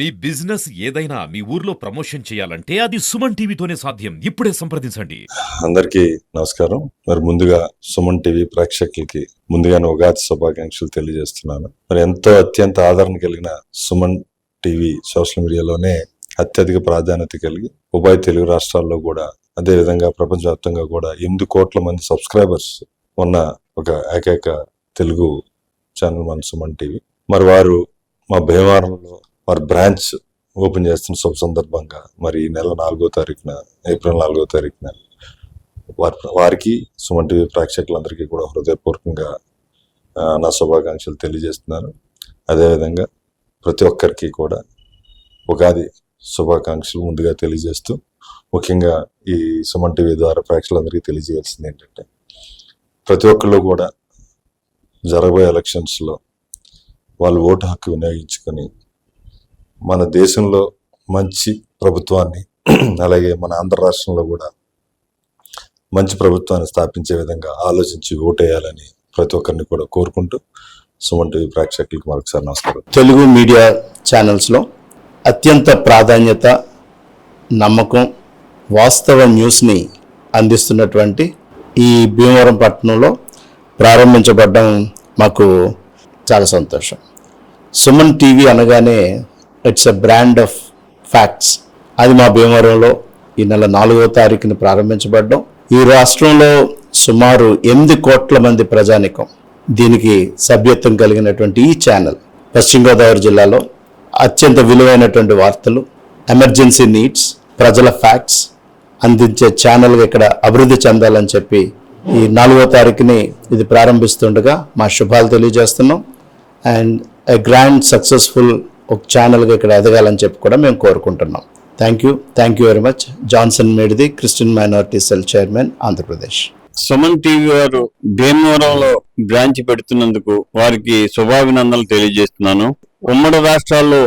మీ business ఏదైనా మీ ఊర్లో promotion చేయాలంటే అది సుమన్ టీవీతోనే సాధ్యం. ఇప్పుడే సంప్రదించండి. అందరికీ నమస్కారం. మరి ముందుగా సుమన్ టీవీ ప్రేక్షకులకి ముందుగానే ఉగాది శుభాకాంక్షలు తెలియజేస్తున్నాను. మరి ఎంతో అత్యంత ఆదరణ కలిగిన సుమన్ టీవీ సోషల్ మీడియాలోనే అత్యధిక ప్రాధాన్యత కలిగి ఉభయ తెలుగు రాష్ట్రాల్లో కూడా అదే విధంగా ప్రపంచవ్యాప్తంగా కూడా 8 కోట్ల మంది సబ్స్క్రైబర్స్ ఉన్న ఒక ఏకైక తెలుగు ఛానల్ మన సుమన్ టీవీ. మరి వారు మా భీమవరంలో వారి బ్రాంచ్ ఓపెన్ చేస్తున్న శుభ సందర్భంగా మరి ఈ నెల 4వ తారీఖున ఏప్రిల్ 4వ తారీఖున వారికి సుమన్ టీవీ ప్రేక్షకులందరికీ కూడా హృదయపూర్వకంగా నా శుభాకాంక్షలు తెలియజేస్తున్నాను. అదేవిధంగా ప్రతి ఒక్కరికి కూడా ఉగాది శుభాకాంక్షలు ముందుగా తెలియజేస్తూ ముఖ్యంగా ఈ సుమన్ టీవీ ద్వారా ప్రేక్షకులందరికీ తెలియజేయాల్సింది ఏంటంటే ప్రతి ఒక్కళ్ళు కూడా జరగబోయే ఎలక్షన్స్లో వాళ్ళు ఓటు హక్కు వినియోగించుకొని మన దేశంలో మంచి ప్రభుత్వాన్ని అలాగే మన ఆంధ్ర రాష్ట్రంలో కూడా మంచి ప్రభుత్వాన్ని స్థాపించే విధంగా ఆలోచించి ఓటేయాలని ప్రతి ఒక్కరిని కూడా కోరుకుంటూ సుమన్ టీవీ ప్రేక్షకులకు మరొకసారి నమస్కారం. తెలుగు మీడియా ఛానల్స్లో అత్యంత ప్రాధాన్యత, నమ్మకం, వాస్తవ న్యూస్ని అందిస్తున్నటువంటి ఈ భీమవరం పట్టణంలో ప్రారంభించబడడం మాకు చాలా సంతోషం. సుమన్ టీవీ అనగానే it's a brand of facts. అది మా భీమవరంలో ఈ నెల 4వ తారీఖున ప్రారంభించబడ్డం. ఈ రాష్ట్రంలో సుమారు 8 కోట్ల మంది ప్రజానికం దీనికి సభ్యత్వం కలిగినటువంటి ఈ ఛానల్ పశ్చిమ గోదావరి జిల్లాలో అత్యంత విలువైనటువంటి వార్తలు, ఎమర్జెన్సీ నీడ్స్, ప్రజల ఫ్యాక్ట్స్ అందించే ఛానల్గా ఇక్కడ అభివృద్ధి చెందాలని చెప్పి ఈ 4వ తారీఖుని ఇది ప్రారంభిస్తుండగా మా శుభాలు తెలియజేస్తున్నాం. అండ్ ఎ గ్రాండ్ సక్సెస్ఫుల్ ఒక ఛానల్గా ఇక్కడ ఎదగాలని చెప్పి కూడా మేము కోరుకుంటున్నాం. Thank you very much. Johnson Medidi, Christian minority cell chairman, Andhra Pradesh. Suman TV వారు భీమవరంలో బ్రాంచ్ పెడుతున్నందుకు వారికి శుభాభినందనలు తెలియజేస్తున్నాను. ఉమ్మడి రాష్ట్రాల్లో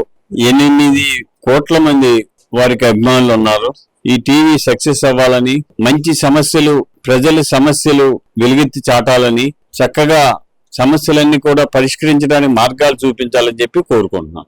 8 కోట్ల మంది వారికి అభిమానులు ఉన్నారు. ఈ టీవీ సక్సెస్ అవ్వాలని, మంచి సమస్యలు, ప్రజల సమస్యలు వెలుగెత్తి చాటాలని, చక్కగా సమస్యలన్నీ కూడా పరిష్కరించడానికి మార్గాలు చూపించాలని చెప్పి కోరుకుంటున్నాను.